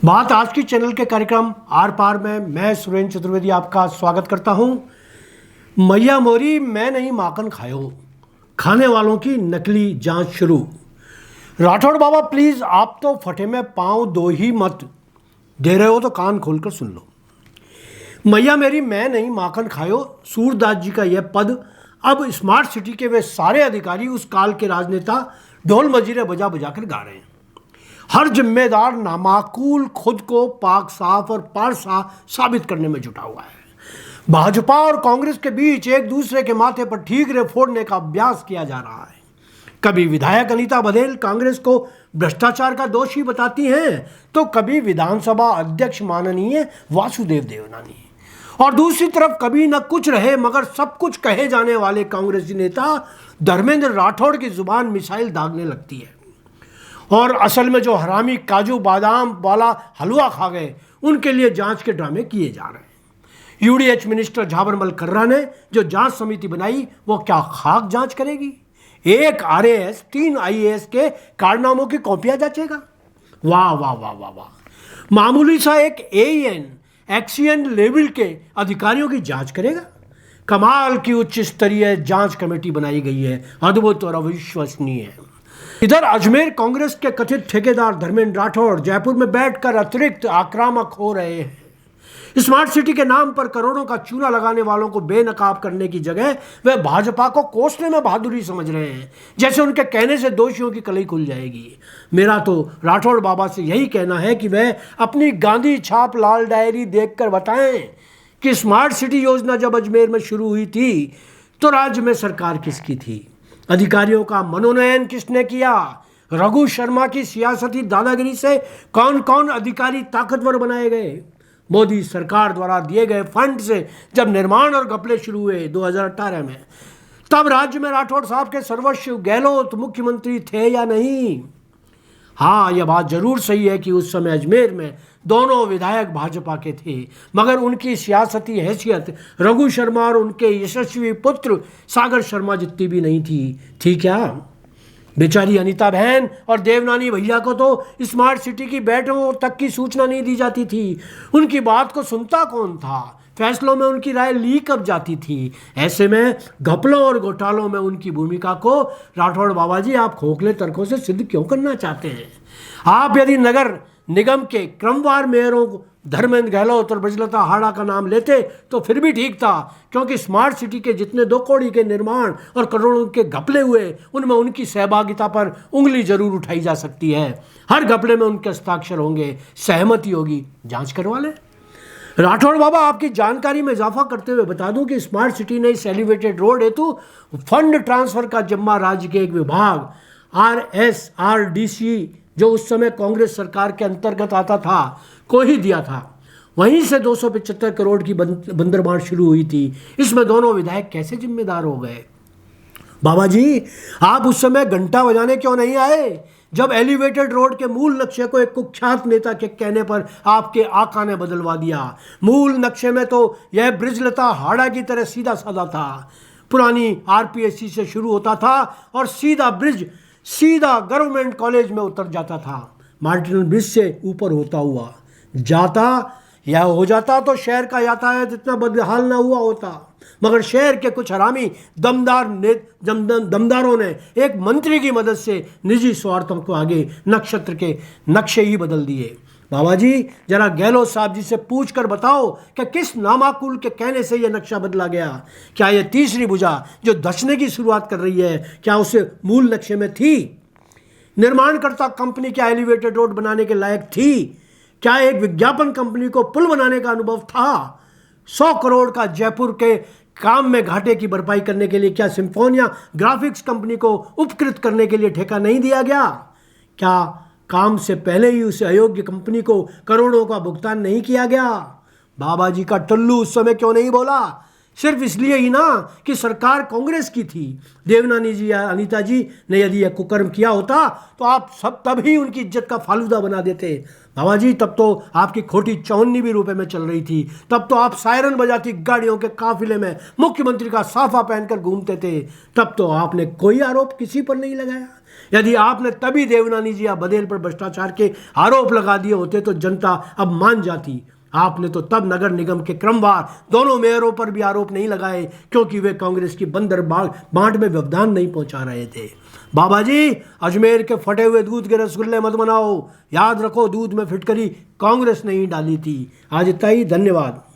बात आज की चैनल के कार्यक्रम आर पार में मैं सुरेंद्र चतुर्वेदी आपका स्वागत करता हूं। मैया मोरी मैं नहीं माखन खायो, खाने वालों की नकली जांच शुरू। राठौड़ बाबा प्लीज आप तो फटे में पांव दो ही मत, दे रहे हो तो कान खोलकर सुन लो। मैया मेरी मैं नहीं माखन खायो, सूरदास जी का यह पद अब स्मार्ट सिटी के वे सारे अधिकारी उस काल के राजनेता ढोल मजीरे बजा बजा कर गा रहे हैं। हर जिम्मेदार नामाकूल खुद को पाक साफ और पारसा साबित करने में जुटा हुआ है। भाजपा और कांग्रेस के बीच एक दूसरे के माथे पर ठीकरे फोड़ने का अभ्यास किया जा रहा है। कभी विधायक अनीता बघेल कांग्रेस को भ्रष्टाचार का दोषी बताती हैं, तो कभी विधानसभा अध्यक्ष माननीय वासुदेव देवनानी, और दूसरी तरफ कभी न कुछ रहे मगर सब कुछ कहे जाने वाले कांग्रेसी नेता धर्मेंद्र राठौड़ की जुबान मिसाइल दागने लगती है। और असल में जो हरामी काजू बादाम वाला हलवा खा गए उनके लिए जांच के ड्रामे किए जा रहे हैं। यूडीएच मिनिस्टर झाबरमल कर्रा ने जो जांच समिति बनाई वो क्या खाक जांच करेगी? एक आरएएस 3 आईएएस के कारनामों की कॉपियां जांचेगा? वाह वाह वाह वाह वाह। मामूली सा एक एएन एक्सीएन लेवल के अधिकारियों की जांच करेगा? कमाल की उच्च स्तरीय जांच कमेटी बनाई गई है, अद्भुत और अविश्वसनीय है। इधर अजमेर कांग्रेस के कथित ठेकेदार धर्मेंद्र राठौड़ जयपुर में बैठकर अतिरिक्त आक्रामक हो रहे हैं। स्मार्ट सिटी के नाम पर करोड़ों का चूना लगाने वालों को बेनकाब करने की जगह वे भाजपा को कोसने में बहादुरी समझ रहे हैं, जैसे उनके कहने से दोषियों की कलई खुल जाएगी। मेरा तो राठौड़ बाबा से यही कहना है कि वह अपनी गांधी छाप लाल डायरी देखकर बताएं कि स्मार्ट सिटी योजना जब अजमेर में शुरू हुई थी तो राज्य में सरकार किसकी थी? अधिकारियों का मनोनयन किसने किया? रघु शर्मा की सियासती दादागिरी से कौन कौन अधिकारी ताकतवर बनाए गए? मोदी सरकार द्वारा दिए गए फंड से जब निर्माण और घपले शुरू हुए 2018 में, तब राज्य में राठौड़ साहब के सर्वस्व गहलोत मुख्यमंत्री थे या नहीं? हाँ, यह बात जरूर सही है कि उस समय अजमेर में दोनों विधायक भाजपा के थे, मगर उनकी सियासती हैसियत रघु शर्मा और उनके यशस्वी पुत्र सागर शर्मा जितनी भी नहीं थी क्या? बेचारी अनीता बहन और देवनानी भैया को तो स्मार्ट सिटी की बैठकों तक की सूचना नहीं दी जाती थी। उनकी बात को सुनता कौन था? फैसलों में उनकी राय ली कब जाती थी? ऐसे में घपलों और घोटालों में उनकी भूमिका को राठौड़ बाबा जी आप खोखले तर्कों से सिद्ध क्यों करना चाहते हैं? आप यदि नगर निगम के क्रमवार मेयरों धर्मेंद्र गहलोत और ब्रजलता हाड़ा का नाम लेते तो फिर भी ठीक था, क्योंकि स्मार्ट सिटी के जितने 2 कौड़ी के निर्माण और करोड़ों के घपले हुए उनमें उनकी सहभागिता पर उंगली जरूर उठाई जा सकती है। हर घपले में उनके हस्ताक्षर होंगे, सहमति होगी, जांच करवा लें। राठौड़ बाबा आपकी जानकारी में इजाफा करते हुए बता दूं कि स्मार्ट सिटी ने इस एलिवेटेड रोड हेतु फंड ट्रांसफर का जिम्मा राज्य के एक विभाग RSRDC, जो उस समय कांग्रेस सरकार के अंतर्गत आता था, को ही दिया था। वहीं से 275 करोड़ की बंदरबांट शुरू हुई थी। इसमें दोनों विधायक कैसे जिम्मेदार हो गए? बाबा जी, आप उस समय घंटा बजाने क्यों नहीं आए जब एलिवेटेड रोड के मूल नक्शे को एक कुख्यात नेता के कहने पर आपके आका ने बदलवा दिया? मूल नक्शे में तो यह ब्रिजलता हाड़ा की तरह सीधा साधा था। पुरानी RPSC से शुरू होता था और सीधा गवर्नमेंट कॉलेज में उतर जाता था। मार्टिन ब्रिज से ऊपर होता हुआ जाता या हो जाता तो शहर का यातायात इतना बदहाल ना हुआ होता, मगर शहर के कुछ हरामी दमदारों ने एक मंत्री की मदद से निजी स्वार्थों को आगे नक्षत्र के नक्शे ही बदल दिए। बाबा जी, जरा गहलोत साहब जी से पूछ कर बताओ कि किस नामाकुल के कहने से यह नक्शा बदला गया? क्या यह तीसरी भुजा जो धंसने की शुरुआत कर रही है, क्या उसे मूल नक्शे में थी? निर्माणकर्ता कंपनी क्या एलिवेटेड रोड बनाने के लायक थी? क्या एक विज्ञापन कंपनी को पुल बनाने का अनुभव था? 100 करोड़ का जयपुर के काम में घाटे की भरपाई करने के लिए क्या सिम्फोनिया ग्राफिक्स कंपनी को उपकृत करने के लिए ठेका नहीं दिया गया? क्या काम से पहले ही उस अयोग्य कंपनी को करोड़ों का भुगतान नहीं किया गया? बाबा जी का टुल्लू उस समय क्यों नहीं बोला सिर्फ इसलिए ही ना कि सरकार कांग्रेस की थी। देवनानी जी या अनीता जी ने यदि यह कुकर्म किया होता तो आप सब तभी उनकी इज्जत का फालूदा बना देते। बाबा जी, तब तो आपकी खोटी 54 रुपए में चल रही थी। तब तो आप सायरन बजाती गाड़ियों के काफिले में मुख्यमंत्री का साफा पहनकर घूमते थे। तब तो आपने कोई आरोप किसी पर नहीं लगाया। यदि आपने तभी देवनानी जी या बघेल पर भ्रष्टाचार के आरोप लगा दिए होते तो जनता अब मान जाती। आपने तो तब नगर निगम के क्रमवार दोनों मेयरों पर भी आरोप नहीं लगाए, क्योंकि वे कांग्रेस की बंदर बांट में व्यवधान नहीं पहुंचा रहे थे। बाबा जी, अजमेर के फटे हुए दूध के रसगुल्ले मत बनाओ। याद रखो, दूध में फिटकरी कांग्रेस ने ही डाली थी। आज इतना ही, धन्यवाद।